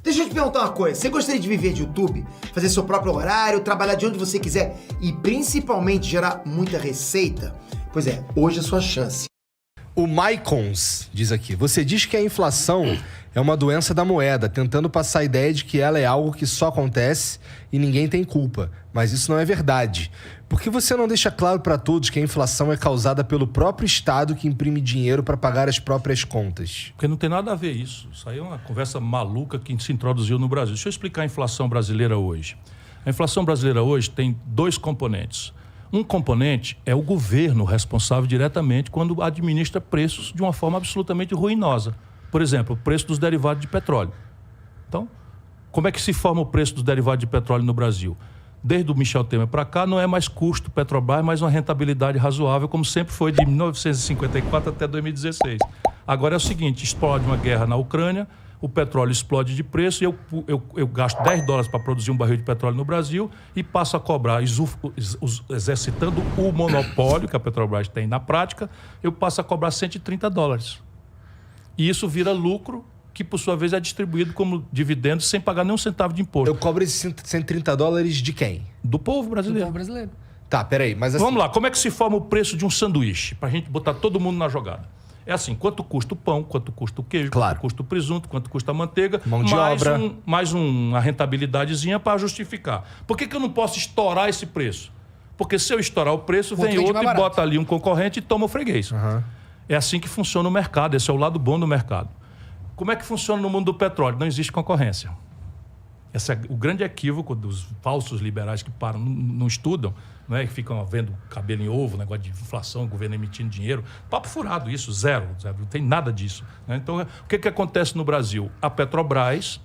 Deixa eu te perguntar uma coisa. Você gostaria de viver de YouTube? Fazer seu próprio horário, trabalhar de onde você quiser e principalmente gerar muita receita? Pois é, hoje é a sua chance. O Maicons diz aqui: você diz que a inflação é uma doença da moeda, tentando passar a ideia de que ela é algo que só acontece e ninguém tem culpa. Mas isso não é verdade. Por que você não deixa claro para todos que a inflação é causada pelo próprio Estado que imprime dinheiro para pagar as próprias contas? Porque não tem nada a ver isso. Isso aí é uma conversa maluca que se introduziu no Brasil. Deixa eu explicar a inflação brasileira hoje. A inflação brasileira hoje tem dois componentes. Um componente é o governo responsável diretamente quando administra preços de uma forma absolutamente ruinosa. Por exemplo, o preço dos derivados de petróleo. Então, como é que se forma o preço dos derivados de petróleo no Brasil? Desde o Michel Temer para cá, não é mais custo Petrobras, mas uma rentabilidade razoável, como sempre foi de 1954 até 2016. Agora é o seguinte, explode uma guerra na Ucrânia, o petróleo explode de preço e eu gasto $10 para produzir um barril de petróleo no Brasil e passo a cobrar, exercitando o monopólio que a Petrobras tem na prática, eu passo a cobrar $130. E isso vira lucro, que por sua vez é distribuído como dividendo sem pagar nenhum centavo de imposto. Eu cobro esses $130 de quem? Do povo brasileiro. Do povo brasileiro. Tá, peraí, mas assim... Vamos lá, como é que se forma o preço de um sanduíche? Pra gente botar todo mundo na jogada. É assim, quanto custa o pão, quanto custa o queijo, Claro. quanto custa o presunto, quanto custa a manteiga, Mão de obra. mais uma rentabilidadezinha para justificar. Por que eu não posso estourar esse preço? Porque se eu estourar o preço, Outro vem vende outro mais e barato. bota ali um concorrente e toma o freguês. É assim que funciona o mercado, esse é o lado bom do mercado. Como é que funciona no mundo do petróleo? Não existe concorrência. Esse é o grande equívoco dos falsos liberais que param, não estudam, né, que ficam vendo cabelo em ovo, negócio de inflação, o governo emitindo dinheiro. Papo furado isso, zero, não tem nada disso. Né? Então, o que acontece no Brasil? A Petrobras,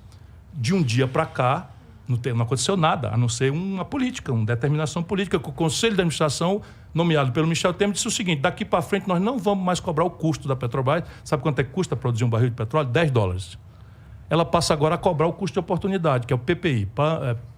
de um dia para cá, não aconteceu nada, a não ser uma política, uma determinação política, que o Conselho de Administração, nomeado pelo Michel Temer, disse o seguinte: daqui para frente nós não vamos mais cobrar o custo da Petrobras. Sabe quanto é que custa produzir um barril de petróleo? $10. Ela passa agora a cobrar o custo de oportunidade, que é o PPI,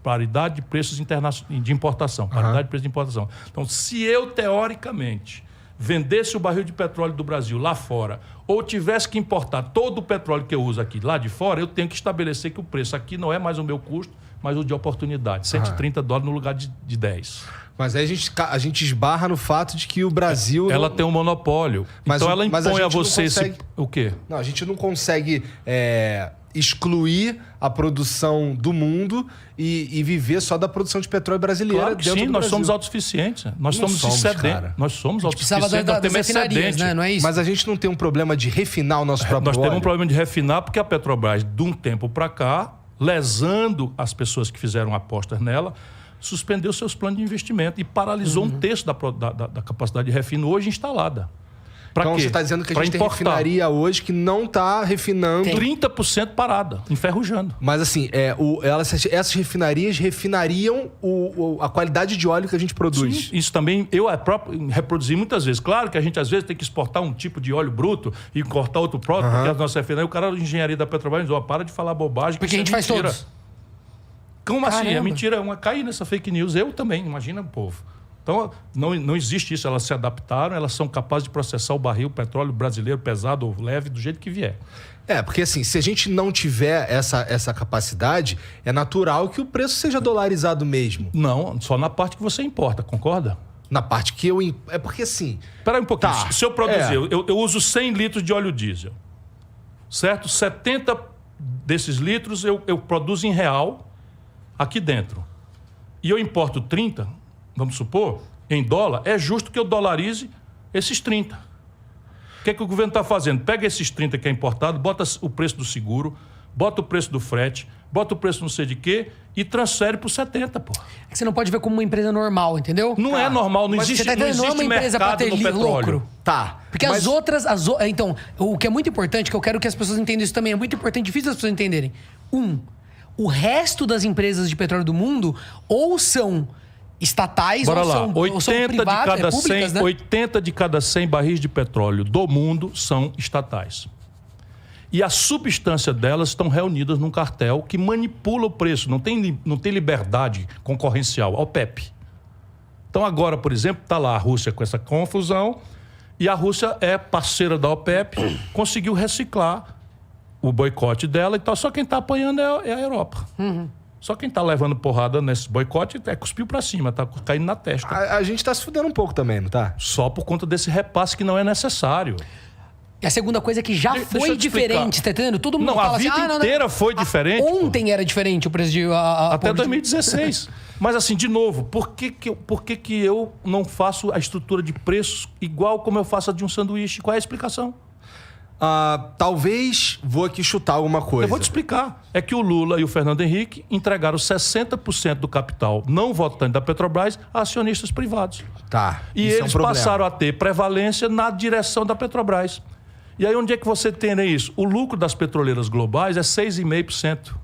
paridade de preços de importação. Paridade de preços de importação. Então, se eu, teoricamente, vendesse o barril de petróleo do Brasil lá fora, ou tivesse que importar todo o petróleo que eu uso aqui lá de fora, eu tenho que estabelecer que o preço aqui não é mais o meu custo, mas o de oportunidade. $130 no lugar de 10. Mas aí a gente esbarra no fato de que o Brasil... Ela tem um monopólio. Mas então ela mas impõe a gente não você consegue... o quê? Não, a gente não consegue excluir a produção do mundo e viver só da produção de petróleo brasileira Claro que dentro sim, do nós Brasil. somos autossuficientes. Nós Não somos somos, excedentes. cara. Nós somos Precisava autossuficientes, nós das temos refinarias, excedente. né? Não é isso? Mas a gente não tem um problema de refinar o nosso próprio Nós temos óleo? um problema de refinar porque a Petrobras, de um tempo para cá, lesando as pessoas que fizeram apostas nela, suspendeu seus planos de investimento e paralisou um terço da capacidade de refino hoje instalada. Pra Então quê? você está dizendo que a Pra gente tem importar. refinaria hoje que não está refinando... 30% parada, enferrujando. Mas assim, essas refinarias refinariam a qualidade de óleo que a gente produz. Sim, isso também eu próprio reproduzi muitas vezes. Claro que a gente às vezes tem que exportar um tipo de óleo bruto e cortar outro próprio, porque as nossas refinarias, o cara da engenharia da Petrobras diz: ó, para de falar bobagem. Porque a gente faz mentira. todos. Como assim? É Caramba. mentira, cair nessa fake news. Eu também, imagina o povo. Então, não existe isso. Elas se adaptaram, elas são capazes de processar o barril, o petróleo brasileiro, pesado ou leve, do jeito que vier. Porque assim, se a gente não tiver essa capacidade, é natural que o preço seja dolarizado mesmo. Não, só na parte que você importa, concorda? Na parte que eu... É porque assim... Espera aí um pouquinho. Tá. Se eu produzir, eu uso 100 litros de óleo diesel, certo? 70 desses litros eu produzo em real aqui dentro. E eu importo 30, vamos supor, em dólar, é justo que eu dolarize esses 30. O que é que o governo está fazendo? Pega esses 30 que é importado, bota o preço do seguro, bota o preço do frete, bota o preço não sei de quê e transfere para os 70, pô. É que você não pode ver como uma empresa normal, entendeu? Não é normal, não Mas existe, você tá não entendendo? Não é existe uma empresa pra mercado ter no petróleo. lucro. Tá. Porque mas- as outras... Então, o que é muito importante, que eu quero que as pessoas entendam isso também, é muito importante, difícil as pessoas entenderem. O resto das empresas de petróleo do mundo ou são estatais Bora ou lá, são, ou são 80 privadas, públicas, né? 80 de cada 100 barris de petróleo do mundo são estatais. E a substância delas estão reunidas num cartel que manipula o preço, não tem liberdade concorrencial, a OPEP. Então agora, por exemplo, está lá a Rússia com essa confusão e a Rússia é parceira da OPEP, conseguiu reciclar o boicote dela e tal. Só quem está apanhando é a Europa. Só quem está levando porrada nesse boicote cuspiu para cima, está caindo na testa. A gente está se fudendo um pouco também, não tá? Só por conta desse repasse que não é necessário. E a segunda coisa é que já Deixa eu foi te diferente, tá entendendo? Todo mundo Não, fala a vida assim, inteira foi diferente. Ontem era diferente o preço de... Até 2016. Mas assim, de novo, por que eu não faço a estrutura de preços igual como eu faço a de um sanduíche? Qual é a explicação? Talvez vou aqui chutar alguma coisa. Eu vou te explicar. É que o Lula e o Fernando Henrique entregaram 60% do capital não votante da Petrobras a acionistas privados. Tá. E isso eles é um problema. passaram a ter prevalência na direção da Petrobras. E aí onde é que você tem isso? O lucro das petroleiras globais é 6,5%.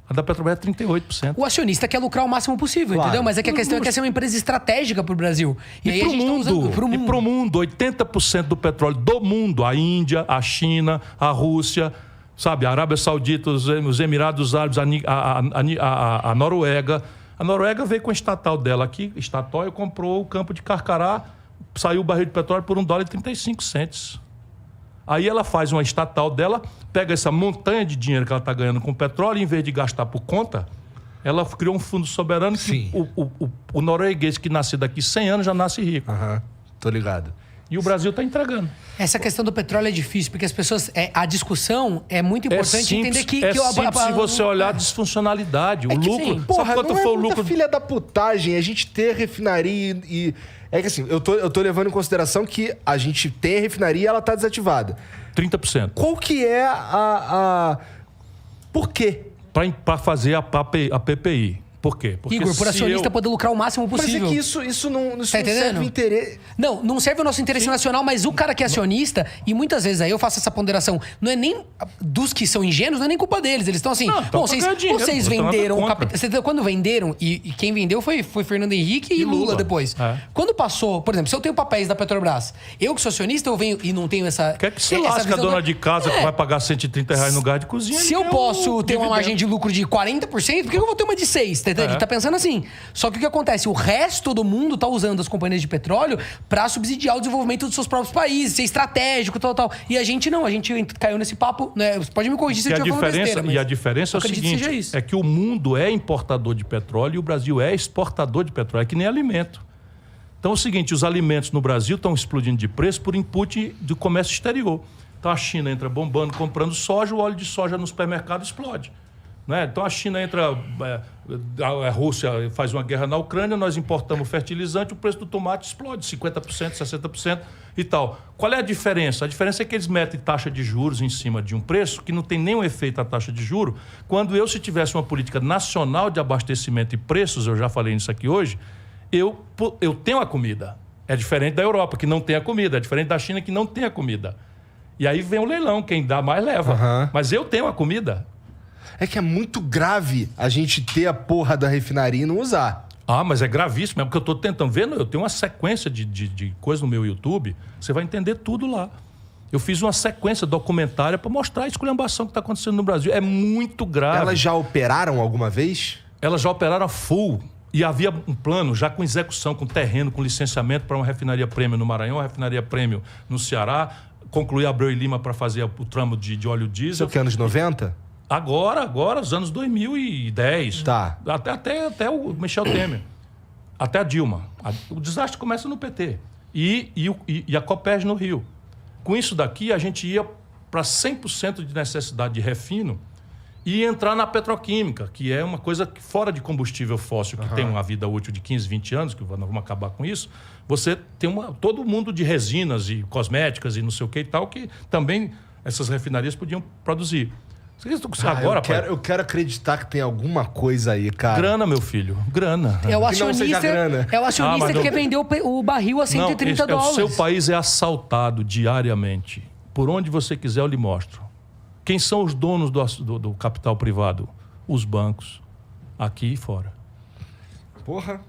A da Petrobras é 38%. O acionista quer lucrar o máximo possível, Claro. entendeu? Mas é que a questão é que essa é uma empresa estratégica pro Brasil. E aí pro a gente mundo, tá usando pro mundo. E pro mundo, 80% do petróleo do mundo, a Índia, a China, a Rússia, sabe, a Arábia Saudita, os Emirados Árabes, a Noruega. A Noruega veio com a estatal dela aqui, Statoil comprou o campo de Carcará, saiu o barril de petróleo por $1,35. Aí ela faz uma estatal dela, pega essa montanha de dinheiro que ela está ganhando com o petróleo, e em vez de gastar por conta, ela criou um fundo soberano que o norueguês que nasce daqui 100 anos já nasce rico. Tô ligado. E o Brasil está entregando. Essa questão do petróleo é difícil, porque as pessoas... a discussão é muito importante simples, entender que... simples se você olhar a disfuncionalidade. O que lucro... sim. Sabe Porra, quanto não foi é o muita lucro? filha da putagem a gente ter refinaria e... É que assim, eu tô levando em consideração que a gente tem a refinaria e ela tá desativada. 30%. Qual que é Por quê? Para fazer a PPI. Por quê? Porque Igor, por se acionista poder lucrar o máximo possível. Mas é que isso não Tá serve entendendo? interesse. Não serve o nosso interesse nacional, mas o cara que é acionista, e muitas vezes aí eu faço essa ponderação, não é nem dos que são ingênuos, não é nem culpa deles. Eles estão assim, Não, bom, pra ganhar dinheiro, vocês não tô nada venderam... contra. Quando venderam, e quem vendeu foi Fernando Henrique e Lula depois. É. Quando passou, por exemplo, se eu tenho papéis da Petrobras, eu que sou acionista, eu venho e não tenho essa... Quer que se essa lasca a visão dona de casa que vai pagar R$130 no gás de cozinha? Se eu ele posso o ter uma dividendo. margem de lucro de 40%, por que eu vou ter uma de 6%? Tá entendendo? Ele tá pensando assim. Só que o que acontece? O resto do mundo tá usando as companhias de petróleo pra subsidiar o desenvolvimento dos seus próprios países, ser estratégico, tal. E a gente não. A gente caiu nesse papo, né? Você pode me corrigir se eu estiver falando besteira, mas E a diferença é o acredito que seja seguinte, isso. é que o mundo é importador de petróleo e o Brasil é exportador de petróleo. É que nem alimento. Então é o seguinte, os alimentos no Brasil estão explodindo de preço por input do comércio exterior. Então a China entra bombando, comprando soja, o óleo de soja no supermercado explode. Né? Então a China entra, a Rússia faz uma guerra na Ucrânia, nós importamos fertilizante, o preço do tomate explode 50%, 60% e tal. Qual é a diferença? A diferença é que eles metem taxa de juros em cima de um preço que não tem nenhum efeito a taxa de juros, quando se tivesse uma política nacional de abastecimento e preços, eu já falei nisso aqui hoje, eu tenho a comida. É diferente da Europa, que não tem a comida, é diferente da China, que não tem a comida. E aí vem o leilão, quem dá mais leva. Mas eu tenho a comida. É que é muito grave a gente ter a porra da refinaria e não usar. Mas é gravíssimo, é porque eu estou tentando ver, eu tenho uma sequência de coisas no meu YouTube, você vai entender tudo lá. Eu fiz uma sequência documentária para mostrar a esculhambação que está acontecendo no Brasil. É muito grave. Elas já operaram alguma vez? Elas já operaram a full. E havia um plano já com execução, com terreno, com licenciamento para uma refinaria prêmio no Maranhão, uma refinaria prêmio no Ceará, concluir Abreu e Lima para fazer o tramo de óleo diesel. Isso é o que, anos 90? Agora, os anos 2010. Tá. Até o Michel Temer. Até a Dilma. O desastre começa no PT. E a Copérgia no Rio. Com isso daqui, a gente ia para 100% de necessidade de refino e entrar na petroquímica, que é uma coisa fora de combustível fóssil, que tem uma vida útil de 15, 20 anos, que nós vamos acabar com isso. Você tem todo mundo de resinas e cosméticas e não sei o que e tal, que também essas refinarias podiam produzir. Agora, eu quero acreditar que tem alguma coisa aí, cara. Grana, meu filho. Grana. É o Que não seja acionista, grana. que quer vender o barril a 130 dólares. O seu país é assaltado diariamente. Por onde você quiser, eu lhe mostro. Quem são os donos do capital privado? Os bancos. Aqui e fora. Porra.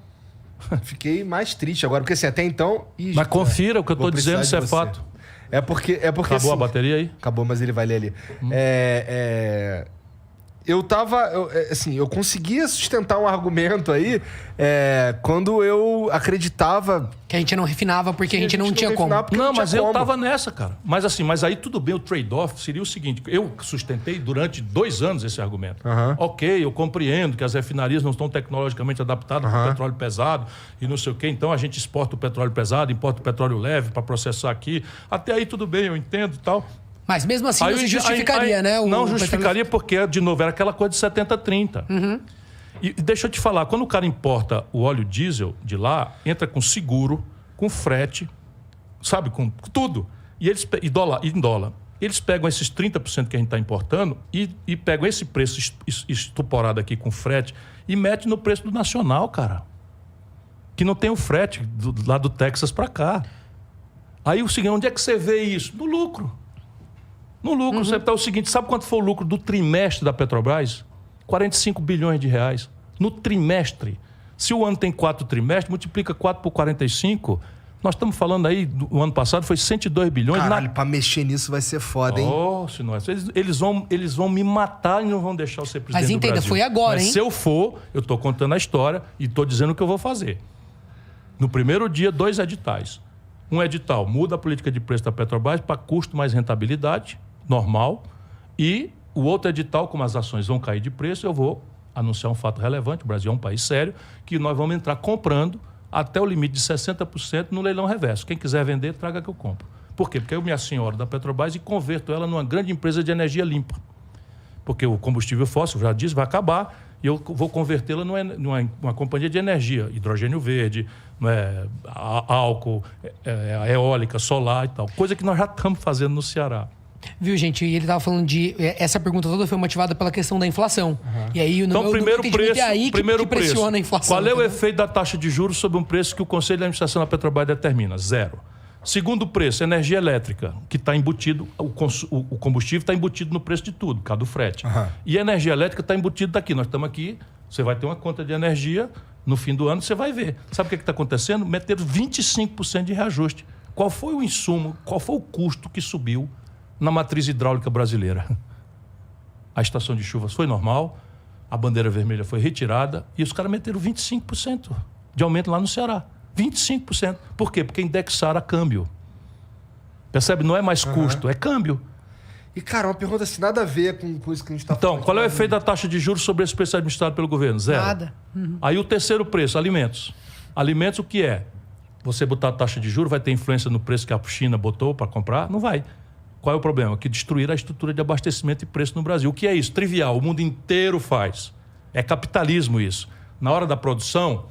Fiquei mais triste agora, porque assim, até então... Mas confira o que eu estou dizendo, isso é fato. É porque Acabou assim, a bateria aí? Acabou, mas ele vai ler ali. eu conseguia sustentar um argumento aí quando eu acreditava... Que a gente não refinava porque a gente não tinha como. Não, mas eu tava nessa, cara. Mas aí tudo bem, o trade-off seria o seguinte, eu sustentei durante 2 anos esse argumento. Ok, eu compreendo que as refinarias não estão tecnologicamente adaptadas para o petróleo pesado e não sei o quê, então a gente exporta o petróleo pesado, importa o petróleo leve para processar aqui. Até aí tudo bem, eu entendo e tal. Mas mesmo assim não se justificaria, né? Não justificaria porque, de novo, era aquela coisa de 70-30. E deixa eu te falar, quando o cara importa o óleo diesel de lá, entra com seguro, com frete, sabe, com tudo. E eles em dólar. Eles pegam esses 30% que a gente está importando e pegam esse preço estuporado aqui com frete e metem no preço do nacional, cara. Que não tem o frete lá do Texas para cá. Aí o seguinte, onde é que você vê isso? No lucro. No lucro, você tá o seguinte, sabe quanto foi o lucro do trimestre da Petrobras? 45 bilhões de reais. No trimestre. Se o ano tem 4 trimestres, multiplica 4 por 45, nós estamos falando aí, o ano passado foi 102 bilhões. Caralho, pra mexer nisso vai ser foda, hein? Se não é. Eles vão me matar e não vão deixar eu ser presidente do Brasil. Mas entenda, foi agora, hein? Mas se eu for, eu estou contando a história e estou dizendo o que eu vou fazer. No primeiro dia, 2 editais. Um edital muda a política de preço da Petrobras para custo mais rentabilidade, normal, e o outro edital, como as ações vão cair de preço, eu vou anunciar um fato relevante, o Brasil é um país sério, que nós vamos entrar comprando até o limite de 60% no leilão reverso. Quem quiser vender, traga que eu compro. Por quê? Porque eu me assenhoro da Petrobras e converto ela numa grande empresa de energia limpa. Porque o combustível fóssil, já disse, vai acabar e eu vou convertê-la numa companhia de energia, hidrogênio verde, álcool, eólica, solar e tal. Coisa que nós já estamos fazendo no Ceará. Viu, gente? E ele estava falando de... Essa pergunta toda foi motivada pela questão da inflação. E aí, então, primeiro preço, é aí que pressiona a inflação. Qual é o efeito da taxa de juros sobre um preço que o Conselho de Administração da Petrobras determina? 0. Segundo preço, energia elétrica, que está embutido... O combustível está embutido no preço de tudo, por causa do frete. E a energia elétrica está embutida daqui. Nós estamos aqui, você vai ter uma conta de energia, no fim do ano você vai ver. Sabe o que está acontecendo? Meteram 25% de reajuste. Qual foi o insumo, qual foi o custo que subiu na matriz hidráulica brasileira? A estação de chuvas foi normal, a bandeira vermelha foi retirada e os caras meteram 25% de aumento lá no Ceará. 25%. Por quê? Porque indexaram a câmbio. Percebe? Não é mais custo, é câmbio. E, cara, uma pergunta assim, nada a ver com isso que a gente está falando. Então, qual é o efeito da taxa de juros sobre esse preço administrado pelo governo? 0. Nada. Aí o terceiro preço, alimentos. Alimentos, o que é? Você botar a taxa de juros, vai ter influência no preço que a China botou para comprar? Não vai. Qual é o problema? Que destruir a estrutura de abastecimento e preço no Brasil. O que é isso? Trivial, o mundo inteiro faz. É capitalismo isso. Na hora da produção,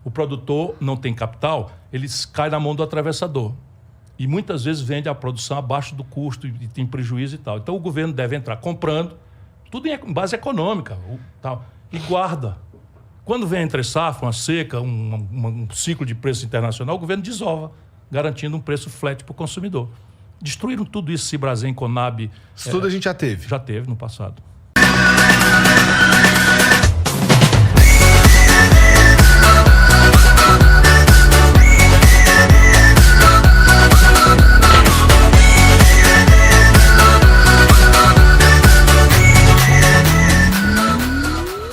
o produtor não tem capital, ele cai na mão do atravessador. E muitas vezes vende a produção abaixo do custo e tem prejuízo e tal. Então o governo deve entrar comprando, tudo em base econômica, tal, e guarda. Quando vem entre safra, uma seca, um ciclo de preço internacional, o governo desova, garantindo um preço flat para o consumidor. Destruíram tudo isso, Cibrasen, Conab. Isso tudo a gente já teve. Já teve no passado.